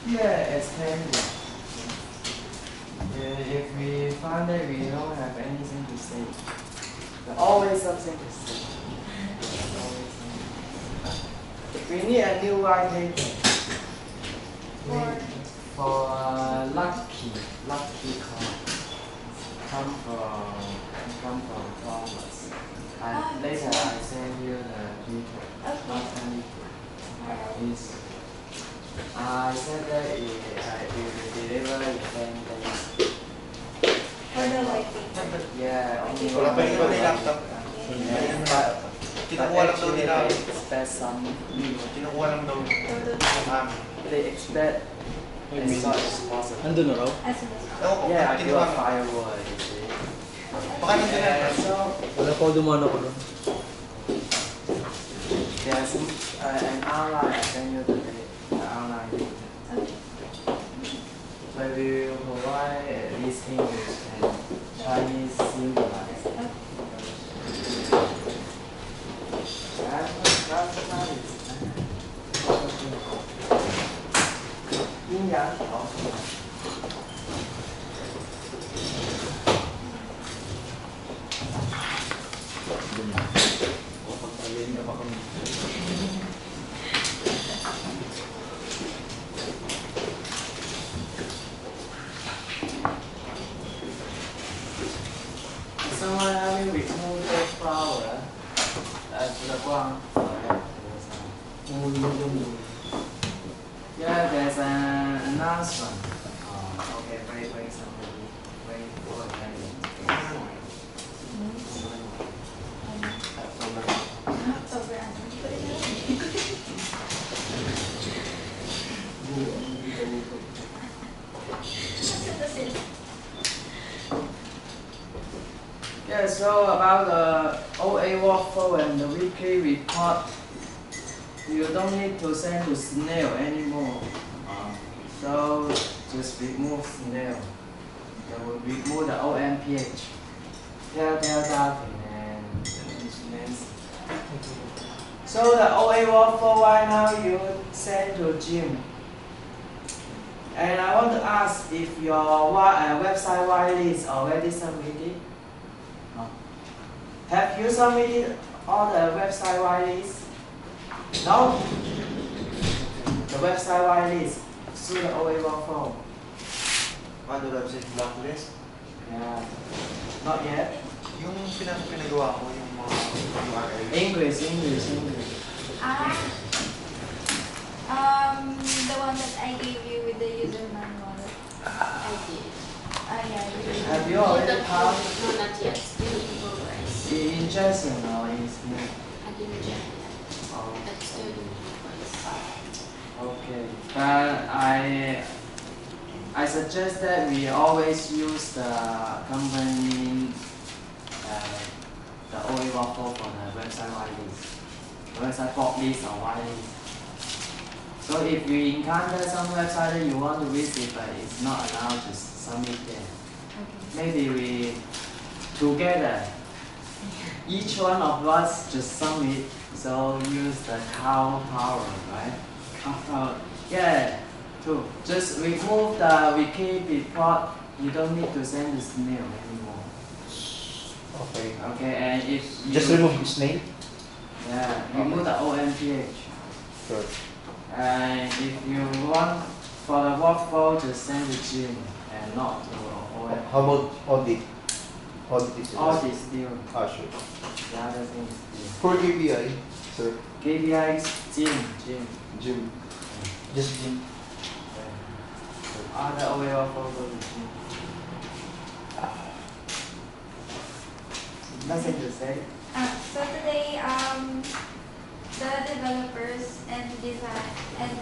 Yeah, expanding. Yeah, if we find that we don't have anything to say, there's always something to say. Always something. We need a new white paper. For lucky card. Come from Thomas. And later I send you the detail. Okay. Is I said that it will deliver in 10 days. For the white paper. Yeah, only Wala pa yung one. laptop. But actually they expect some. Kinukuha lang daw. They expect as much as possible. Nandun na raw? As soon as possible. Ewan ko, Yeah, I do kinuha a lang. firewall, you see. Baka nandun na. So Wala pa ako dumano ko doon. there's an outline. I send you the outline data. Okay. So we will provide at least English and Chinese symbolized. Okay. Yin yang调出来。Someone having removed the flower to the ground. Yeah, there's an announcement. Okay, wait, somebody. Wait for a minute. October, Yeah, so about the OA workflow and the weekly report, you don't need to send to snail anymore. So just remove snail. So we'll remove the OMPH. Tell and instruments. So the OA workflow right now you send to Jim. And I want to ask if your website whitelist already submitted. Have you submitted all the website whitelist? No? The website whitelist through the OA workflow. Ano website blacklist? Yeah. Not yet? Yung pinagawa ko, yung mga URL. English. the one that I gave you with the user manual. I did. Yeah. Have you already passed No, not yet. Still in progress. in Jason or in Smith? I didn't check yet. Oh, That's still in progress. okay. But I suggest that we always use the company the OA workflow for the website whitelist. Website block list or whitelist. So if you encounter some website that you want to visit but it's not allowed to submit there, maybe we together, each one of us just submit, so use the cow power, right? Cow power. Yeah, true. Just remove the wiki report, you don't need to send the snail anymore. Okay. Okay, and if you Just remove his name? yeah, remove the OMPH. Sure. And if you want for the workflow, just send to Jim and not to OMPH. How about audit? Audit is All this still, Ah, sure. the other things still. For KPI, sir. KPI is Jim. Jim. Just Jim. Other OA workflow go to Jim. Nothing to say. So today, the developers and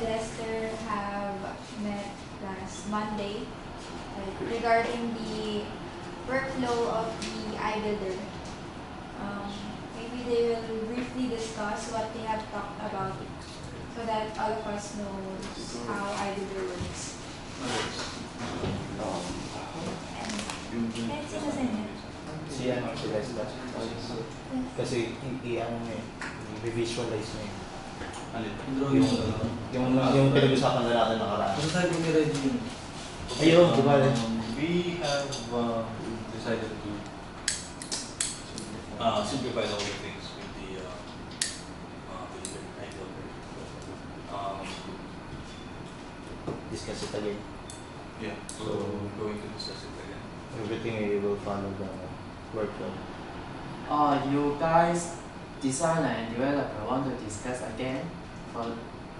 Lester have met last Monday regarding the workflow of the iBuilder. Maybe they will briefly discuss what they have talked about so that all of us know how iBuilder works. And sino sa inyo? Siya ang sila. Kasi i-visualize na yun. Alin? Yung pinag-usapan na natin nakaraan. Ano tayo kung ni-ready yun? Ayun, di ba? We have decided to simplify the whole things with the title. Discuss it again. Yeah, so we're going to discuss it again. Everything we will follow the workflow. You guys, designer and developer, want to discuss again for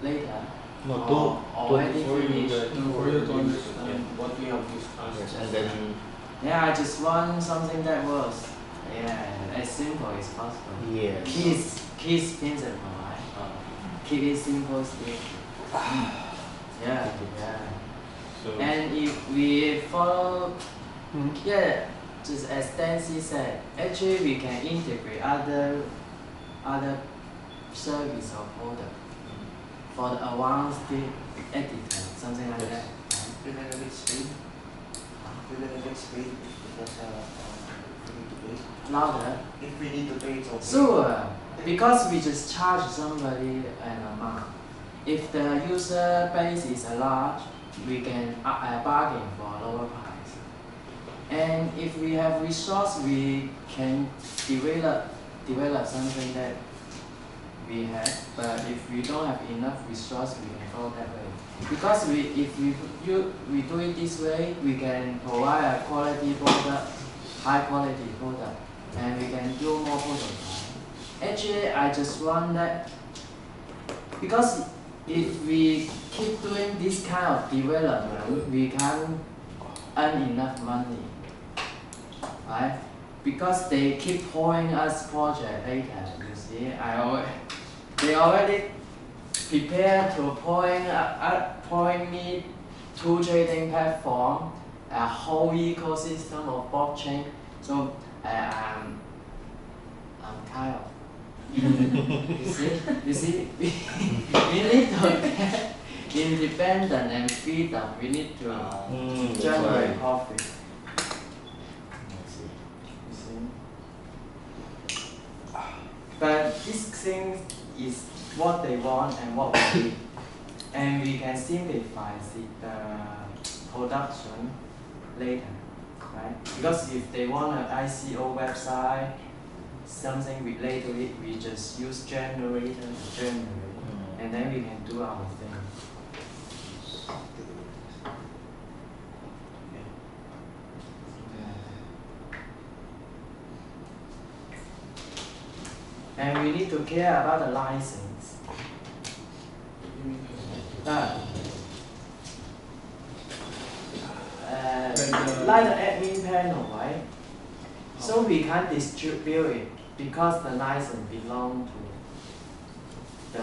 later? No, Or already For you finished? guys, For you to understand what we have discussed. Yes, and then Yeah, I just want something that works. Yeah, as simple as possible. yes. Kids principle, right? Keep it simple, still. Yeah, yeah. So And if we follow, yeah, just as Stancy said, actually we can integrate other service or product for the advanced editor, something like that. Will I get paid? Will I get paid because we need to pay? Louder. If we need to pay, it's okay. Sure, because we just charge somebody an amount. If the user base is large, we can bargain for a lower price. And if we have resource, we can develop something that we have. But if we don't have enough resource, we can go that way. Because if we do it this way, we can provide a quality product, high quality product, and we can do more prototype. Actually, I just want that because if we keep doing this kind of development, we can't earn enough money, right? Because they keep pouring us project later. You see, they already prepare to pouring me two trading platform, a whole ecosystem of blockchain. So I'm kind of you see, we need to get independent and freedom. We need to generate profit. You see, but this thing is what they want and what we need, and we can simplify the production later, right? Because if they want an ICO website, something related to it, we just use generator to generate, and then we can do our thing. And we need to care about the license. Like the admin panel, right? So we can't distribute it because the license belongs to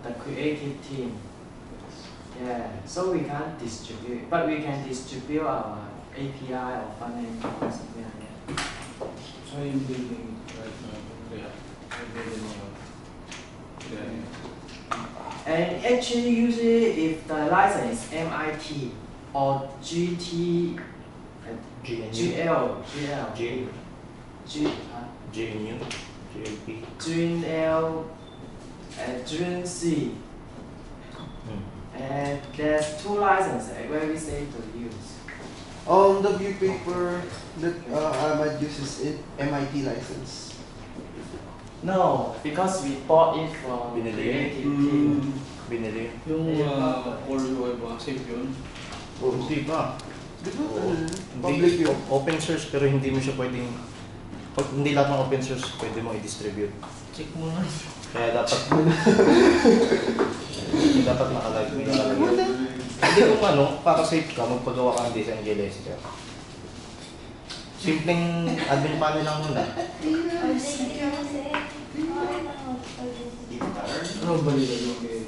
the creative team. Yeah, so we can't distribute, but we can distribute our API or front-end or something like that. So I'm building right now. Yeah. I'm building And actually, usually, if the license is MIT or GT, GL, GNU, GLP. GNL, GNC, and there's two licenses very safe to use. The view paper that I might use is MIT license. No, because we bought it from Binili. creative team. Binili. Yung core UI ba? Safe yun? Hindi pa. Di ba? Public Hindi, yun. open source pero hindi mo siya pwedeng hindi lahat ng open source pwede mo i-distribute. Check mo nga. Kaya dapat dapat nakalagay. Hindi kung para safe ka, magpagawa ka ng design GLS ka. Simpleng admin panel lang muna. Ano ba nila yung kay?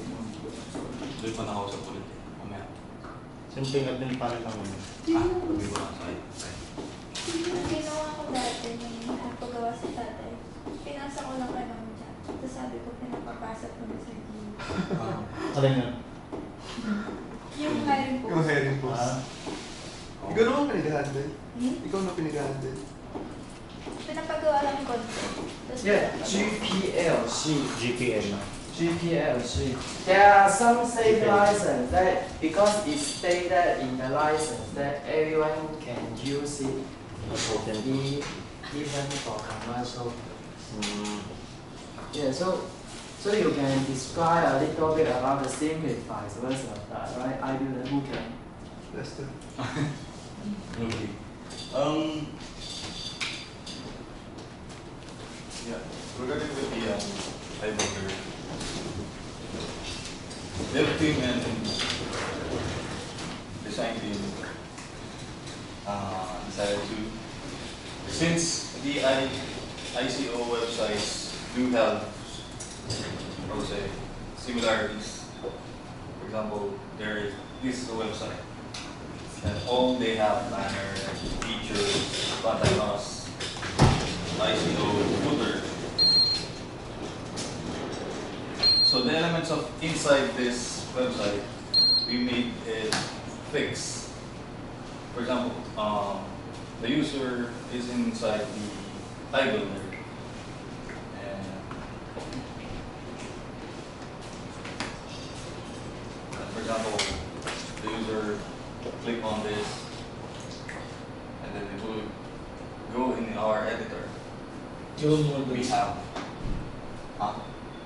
doon pa nakausap ulit. Mamaya. Simpleng admin panel lang muna. Sabi ko lang sa'yo. Ang ginawa ko dati nung nagpagawa sa tatay, pinasa ko lang dyan. Tapos sabi ko, pinapapasa ko na sa gym. Alin yun? Yung hiring Yung post. hiring post. Ikaw naman pinag-handle. Ikaw na pinag-handle. Pinapagawa lang yung content. Tapos Yeah, GPL, GPL na. GPL3. There are some safe license that because it's stated in the license that everyone can use it, even for commercial. Yeah, so you can describe a little bit about the simplified version of that, right? I do the who can. Lester. Okay. Yeah. Regarding with the iBooker, dev team and design team decided to, since the ICO websites do have, I would say, similarities. For example, this is a website, and all they have banner, features, contact us, ICO, footer. So the elements of inside this website, we made it fixed. For example, the user is inside the iBuilder, and for example, the user click on this, and then it will go in our editor. Yung model. We have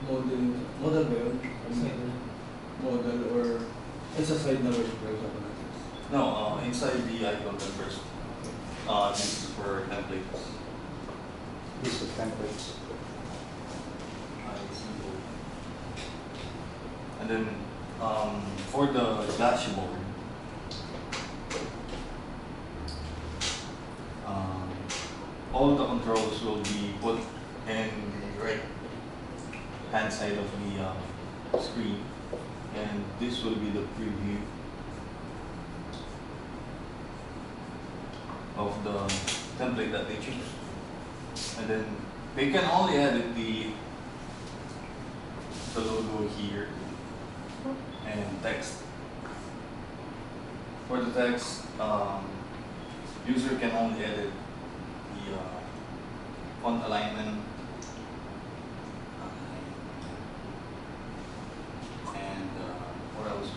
Model ba yun? Model or sa side na word for example natin? no inside the icon first. This is for templates. This is templates. And then for the dashboard, all the controls will be put in the right hand side of the screen, and this will be the preview of the template that they choose. And then they can only edit the logo here and text. For the text, user can only edit the font alignment and what else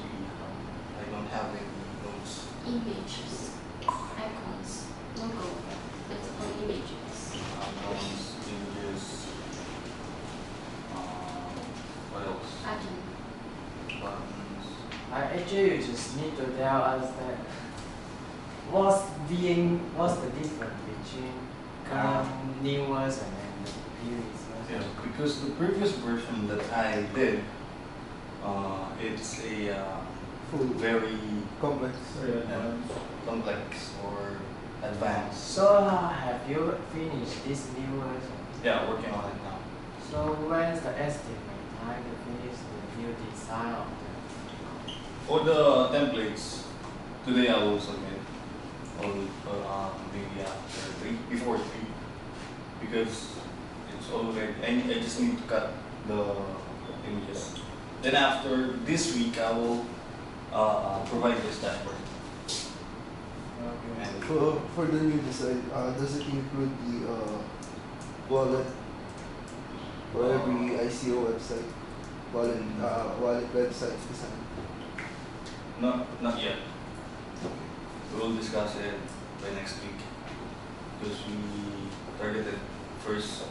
I don't have any notes. Images, icons, logo, that's all images. Icons, images, what else? Add-in. Buttons. Actually, you just need to tell us that what's the difference between current new version and the previous Yeah, version? because the previous version that I did, it's a very Complex. complex or advanced. So have you finished this new version? Yeah, working on it now. So when's the estimate time to finish the new design of the? For the templates, today I will submit. Maybe after 3, before 3, because it's already. I just need to cut the images. Then after this week, I will provide this dashboard. And For the new design, does it include the wallet for every ICO website? Wallet website design? not yet. We will discuss it by next week, because we targeted first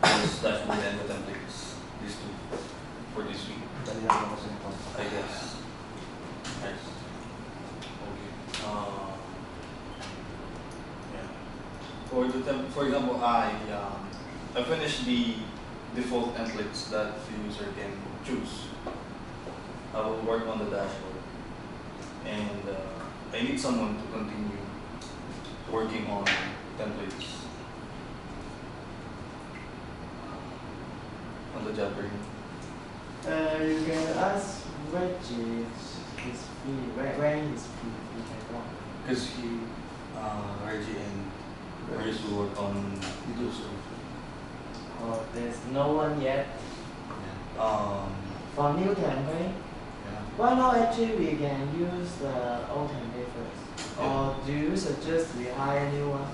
dashboard and the templates, these two, for this week. I guess. Yes. Okay. Yeah. For example, I finished the default templates that the user can choose. I will work on the dashboard, and I need someone to continue working on templates on the job training. You can ask Reggie his fee. When his fee he can work. Because Reggie and Regis will work on videos. Oh, there's no one yet. For new template, Yeah. why not actually we can use the old template first? Or do you suggest we hire new one?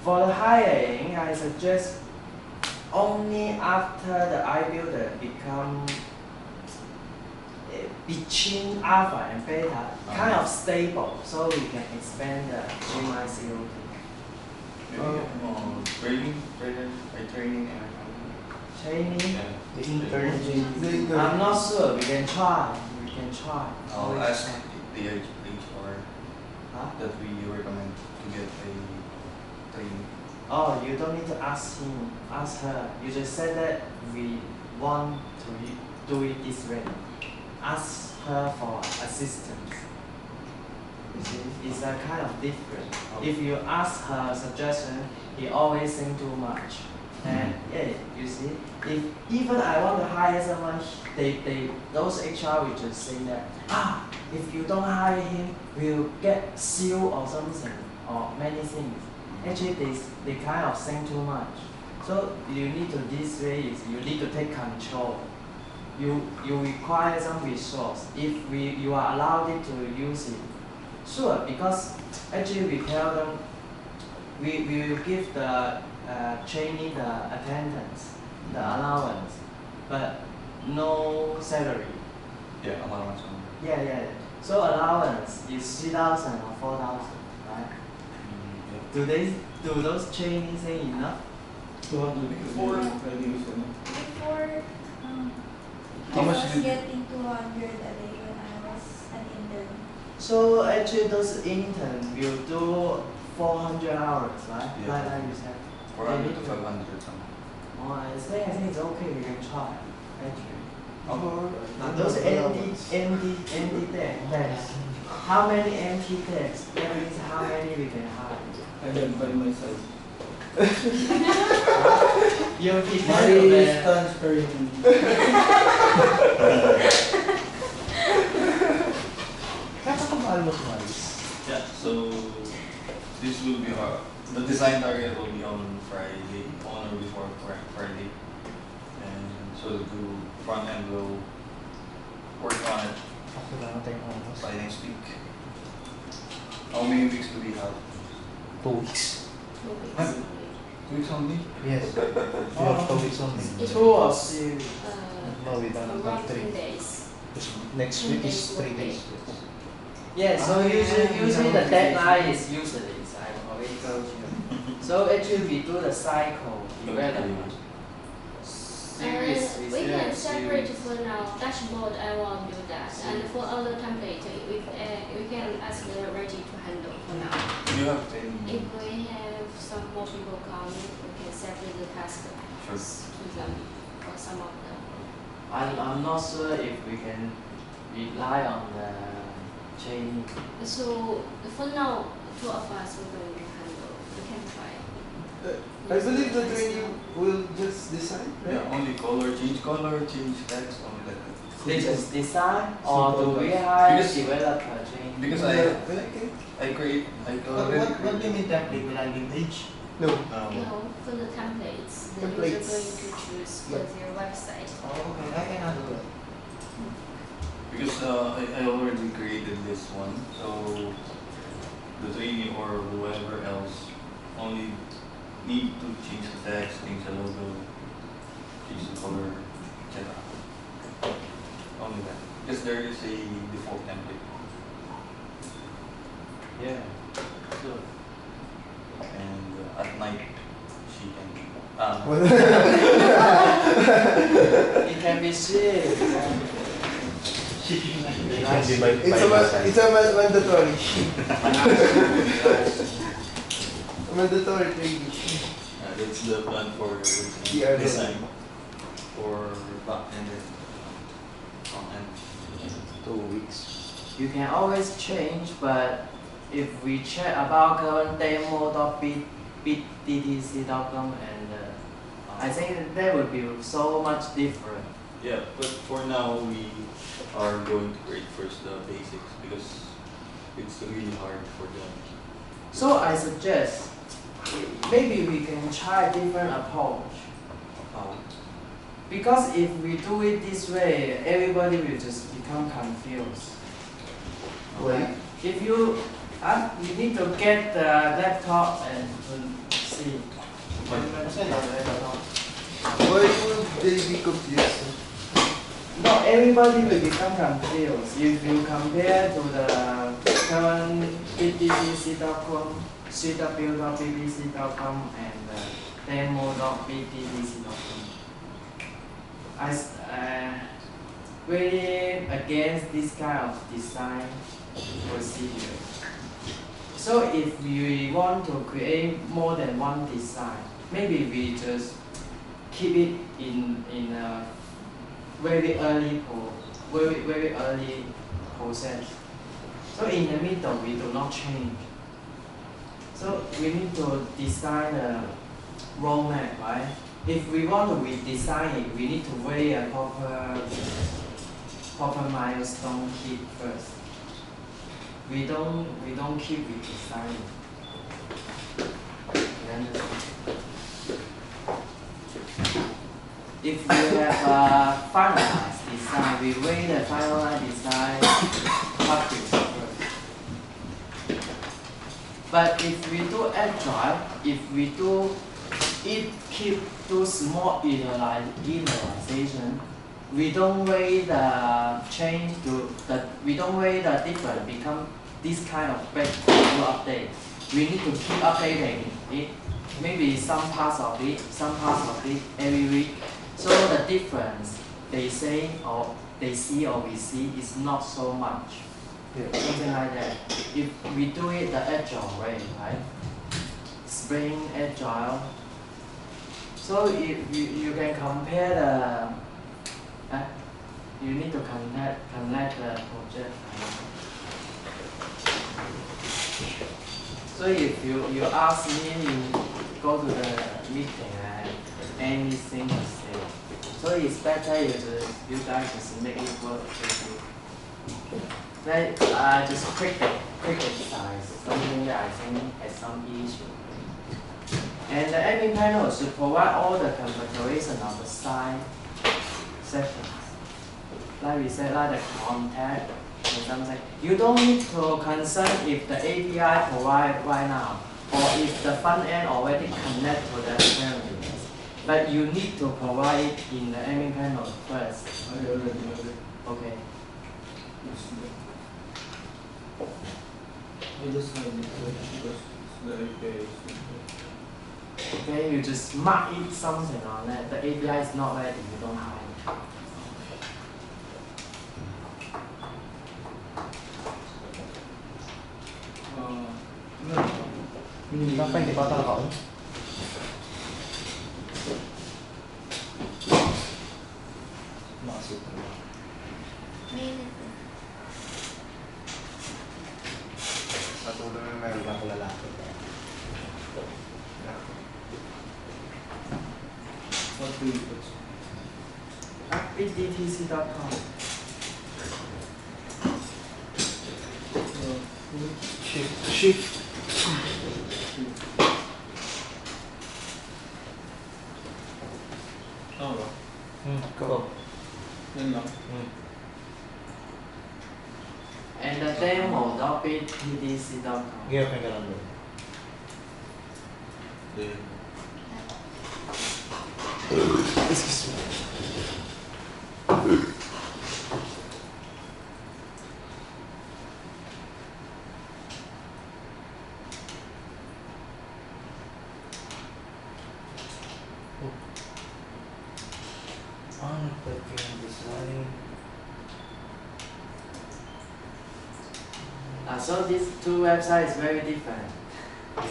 For the hiring, I suggest only after the iBuilder become between alpha and beta, kind of stable, so we can expand the GMI COT. Maybe training and Training? yeah. Intern. I'm not sure. We can try. We can try. I'll Always ask try. the HR Huh? that we recommend to get a training. Oh, you don't need to ask him. Ask her. You just said that we want to do it this way. Ask her for assistance. You see, it's a kind of different. If you ask her suggestion, he always think too much. And yeah, you see, if even I want to hire someone, those HR will just say that if you don't hire him, we'll get sued or something or many things. Actually, they kind of think too much. So you need to this way is you need to take control. You require some resource. If you are allowed it to use it, sure. Because actually we tell them we will give the trainee the attendance, the allowance, but no salary. Yeah, allowance on. Yeah. So allowance is 3,000 or 4,000, right? Do those trainees say enough? Before, How I much was did- getting 200 a day when I was an intern. So actually those interns will do 400 hours, right? Yeah. Like you said. 400 to 500 something. Oh, I think it's okay. We can try. Actually. Or Now those empty tags. How many empty tags? That means how many we can hire. I don't by myself. You depend Money on is the transferring. Kakakamahal mo tumalis. Yeah, so this will be the design target will be on Friday, on or before Friday. And so the front end will work on it Ako lang tayong oras. by next week. How many weeks do we have? 2 weeks. 2 weeks Huh? only. 2 weeks only? Yes. We have 2 weeks only. It two or three. No, we don't around have 10 3. days. Next week is 3 days. Yeah, so usually the deadline is usually, I already told you. So actually we do the cycle development. Series, We can separate for now. Dashboard, I won't do that. And for other template, we can ask the ready to handle for now. You have 10. If we have some more people come, we can separate the task Sure. to them for some of them. I'm not sure if we can rely on the training. So for now, 2 of us we're going to handle. We can try. I believe the training will just decide, right? Yeah, only color, change text, only like that. They just design or do we hire Because- developer training? Because Okay. What do you mean template? Landing page? No. No, for the templates, the user Templates. going to choose for their website. Oh, okay. I can handle it. Because I already created this one, so the trainee or whoever else only need to change the text, change the logo, change the color, etc. Only that. Because there is a default template. Yeah. Sure. And at night, she can. It can be saved. It can be by It's a mandatory. Mandatory training. That's the plan for Yeah, design for back end and front end. 2 weeks. You can always change, but if we check about current demo.bttc.com and I think that would be so much different. Yeah, but for now we are going to create first the basics because it's really hard for them. So I suggest maybe we can try different approach. Because if we do it this way, everybody will just become confused. Why? If you need to get the laptop and see. Why would they be confused? not everybody will become confused. If you compare to the current btdc.com, cw.bbc.com, and demo.btdc.com, really against this kind of design procedure. So if we want to create more than one design, maybe we just keep it in a very early process. So in the middle we do not change. So we need to design a roadmap, right? If we want to redesign it, we need to weigh a proper milestone hit first. We don't keep redesigning. You understand? If we have a finalized design, we weigh the finalized design public first. But if we do agile, if we do keep too small iteration, we don't weigh the change we don't weigh the difference become this kind of big update. We need to keep updating it. Maybe some parts of it every week. So the difference they say or they see or we see is not so much. Yeah. Something like that. If we do it the agile way, right? Spring agile. So if you can compare you need to connect the project. So if you ask me, go to the meeting and anything to say. So it's better you guys just make it work with you. Like just quick exercise, something that I think has some issue. And the admin panel should provide all the configuration of the site settings. Like we said, like the contact or something. You don't need to concern if the API provide right now or if the front end already connect to the service. But you need to provide it in the admin panel first. I already have it. Okay. I just have it because the API is Okay, you just mark it something on that. The API is not ready, you don't have it. Kenapa hindi pa tao? Masuk. Minute. Patuloy na meron Ilang lalaki. what do you put? btdc.com. Shift. Tama ba? Go. Yan lang. And the demo.btdc.com. Gaya ka lang doon. Then, Excuse me. Design. So these two websites very different. Yes. I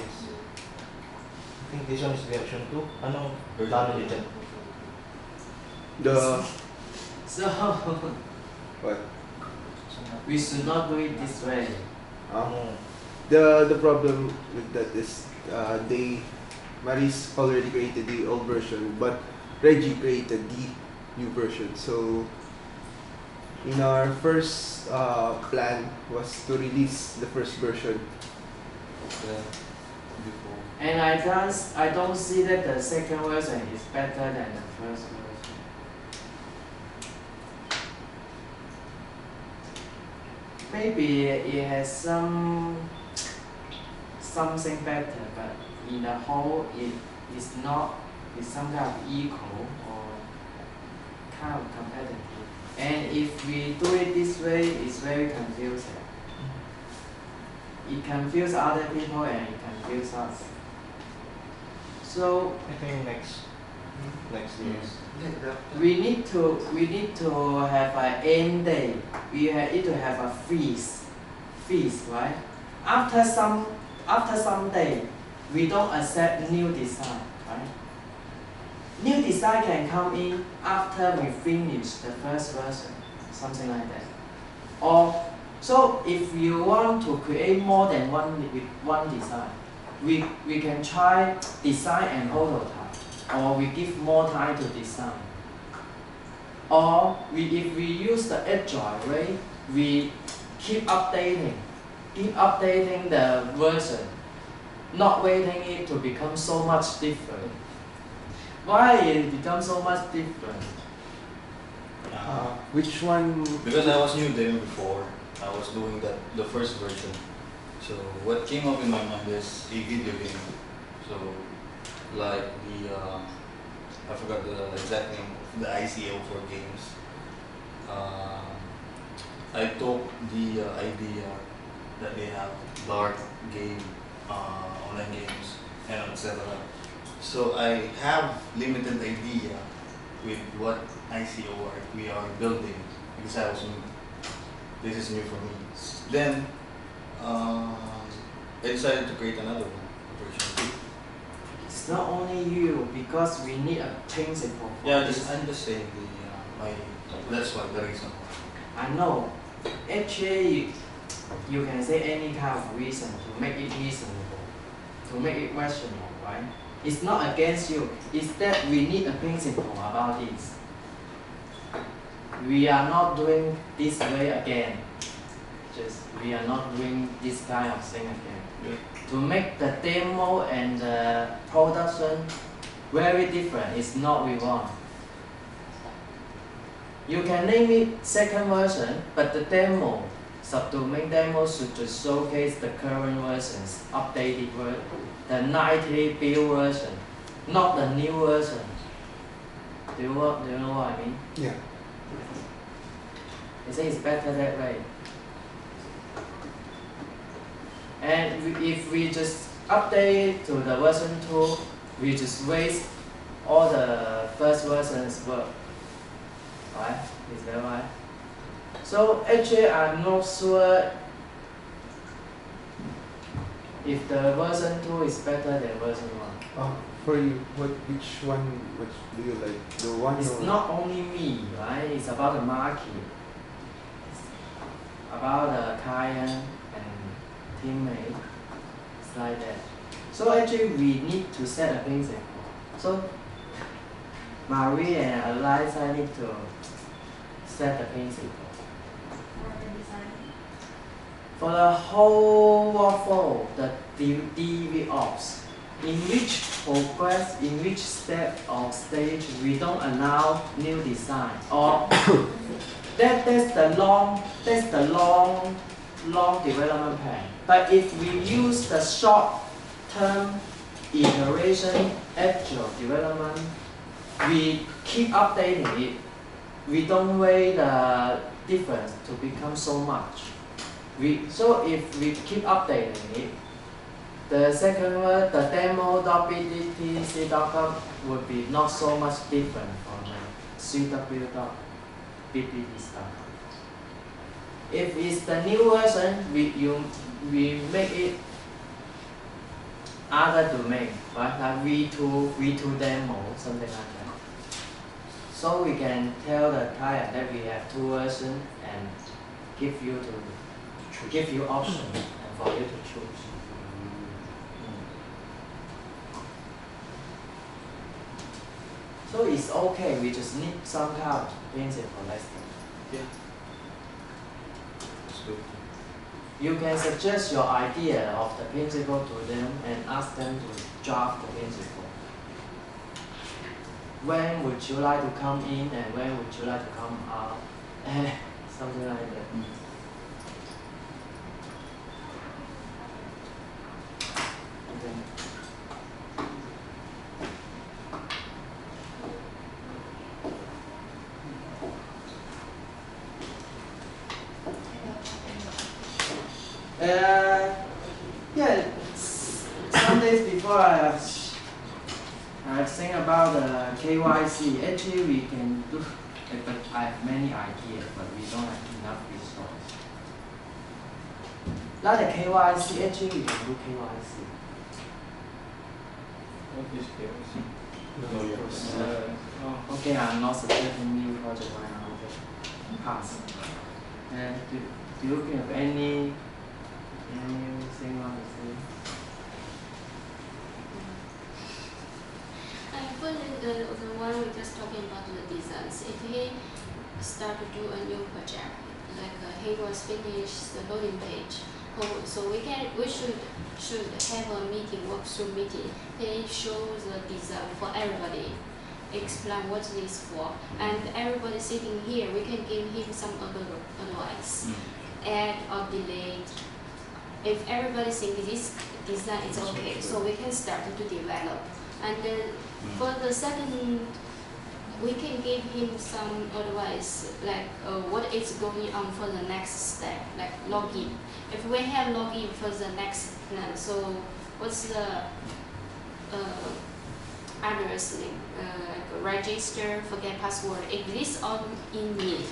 think this one is version 2. Anong Version plano two. niyo dyan? So What? we should not do it this way. The problem with that is Maris already created the old version, but Reggie created the new version. So in our first plan was to release the first version. before. And I don't see that the second version is better than the first version. Maybe it has something better, but in the whole it is not. It's some kind of equal or kind of competitive. And if we do it this way, it's very confusing. It confuses other people and it confuses us. So I think next years. we need to have an end day. We need to have a freeze, right? After some day, we don't accept new design, right? New design can come in after we finish the first version, something like that. Or so if you want to create more than one design, we can try design and prototype, or we give more time to design. Or if we use the agile way, we keep updating the version, not waiting it to become so much different. Why it becomes so much different? Which one? Because I was new there before, I was doing the first version. So what came up in my mind is a video game. So like I forgot the exact name, the ICO for games. I took the idea that they have large game, online games, and etc. So I have limited idea with what ICO we are building because I was new. This is new for me. Then I decided to create another one, version 2. It's not only you, because we need a principle. For Yeah, this. I'm just saying that's why the reason. I know. Actually, you can say any kind of reason to make it reasonable, to make it rational, right? It's not against you. It's that we need a principle about this. We are not doing this way again. We are not doing this kind of thing again. Yeah. To make the demo and the production very different is not what we want. You can name it second version, but the demo, subdomain demo should just showcase the current versions, updated version, the 90 build version, not the new version. Do you know what I mean? Yeah. I think it's better that way. And if we just update to the version 2, we just waste all the first version's work. Right? Is that right? So actually I'm not sure if the version 2 is better than version 1. For you, which one do you like? The one It's or not only me, right? It's about the market. It's about the client and teammate. It's like that. So actually we need to set a principle. So Marie and Eliza need to set the principle. For the design. For the whole workflow, the DevOps, in which progress, in which step or stage we don't allow new design, or that's the long development plan. But if we use the short-term iteration agile development, we keep updating it. We don't wait the difference to become so much. So if we keep updating it, the second one, the demo.btc.com would be not so much different from the cw.btc.com. If it's the new version, we make it other domain, right? Like V2 demo, something like that. So we can tell the client that we have 2 versions and give you option and for you to choose. So it's okay. We just need some kind of principle listing. Yeah. That's good. You can suggest your idea of the principle to them and ask them to draft the principle. When would you like to come in and when would you like to come out? Something like that. Okay. Yeah, some days before I think about the KYC. Actually, we can do, but I have many ideas, but we don't have enough resources. Like the KYC, actually we can do KYC. What is KYC? Okay, I'm not suggesting new project right now. Okay, pass. And do you have anything want to say? And for the one we're just talking about the designs, if he start to do a new project, like he was finished the loading page, so we should have a meeting, walkthrough meeting. He shows the design for everybody, explain what it is for, and everybody sitting here, we can give him some advice, add or delete. If everybody thinks this design is okay, so we can start to develop. And then for the second, we can give him some advice, like what is going on for the next step, like login. If we have login for the next plan, so what's the address link, like register, forget password. If this all in need,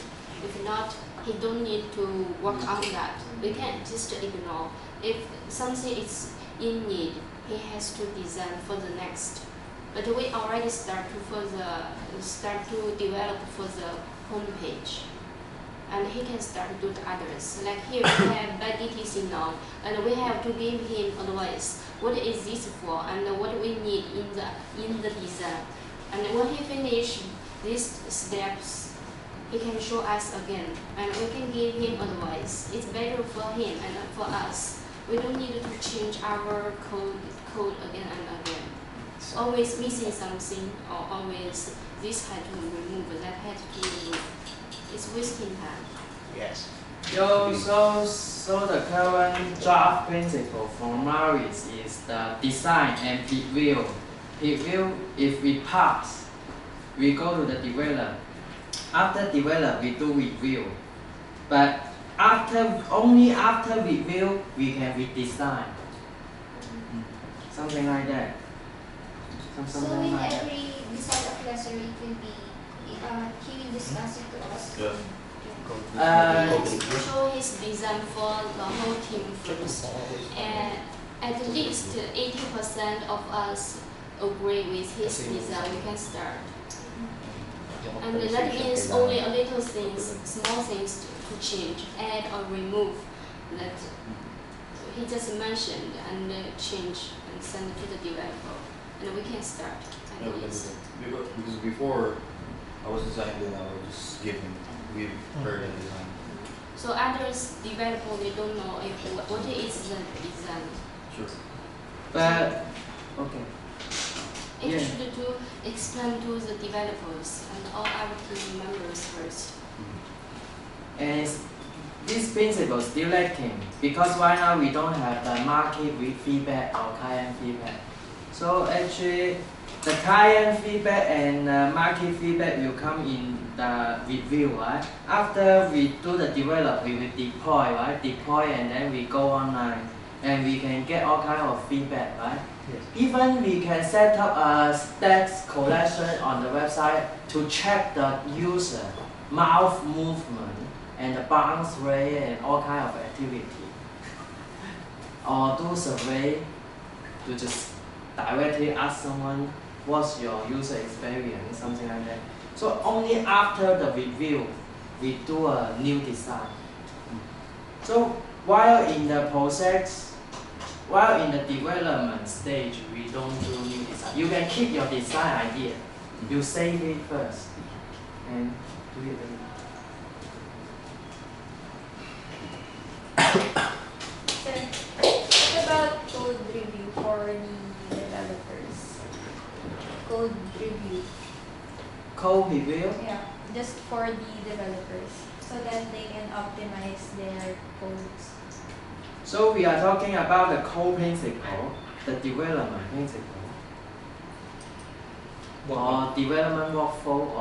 if not, he don't need to work on that. We can just ignore. If something is in need, he has to design for the next. But we already start to develop for the home page, and he can start to do the others. Like here we have bad DTC now, and we have to give him advice. What is this for, and what we need in the design. And when he finish these steps, he can show us again, and we can give him advice. It's better for him and for us. We don't need to change our code again and again. Always missing something, or always this had to remove, that had to remove. It's wasting time. Yes. So the current draft principle for Maris is the design and review. Review, if we pass, we go to the developer. After develop, we do review. But only after review, we can redesign. Something like that. So in every design of lesson, it will be, he will discuss it to us. Show his design for the whole team first. And at least 80% of us agree with his design, we can start. And that means only a little things, small things to change, add or remove, that he just mentioned, and change and send it to the developer. And we can start. Yeah, because before I was designing, then I would just give him. We've heard the design. So others developer, they don't know what is the design. Sure. But okay. It Yeah. should to explain to the developers and all our team members first. And this principle still lacking because right now we don't have the market feedback or client feedback. So actually, the client feedback and market feedback will come in the review, right? After we do the develop, we will deploy, right? Deploy and then we go online, and we can get all kind of feedback, right? Yes. Even we can set up a stats collection on the website to check the user mouth movement and the bounce rate and all kind of activity. Or do survey to just directly ask someone what's your user experience, something like that. So only after the review, we do a new design. So while in the process, while in the development stage, we don't do new design. You can keep your design idea. You save it first and do it again. What about code review for the developers? Code review. Code review. Yeah, just for the developers, so that they can optimize their codes. So we are talking about the code principle, the development principle, or development workflow, or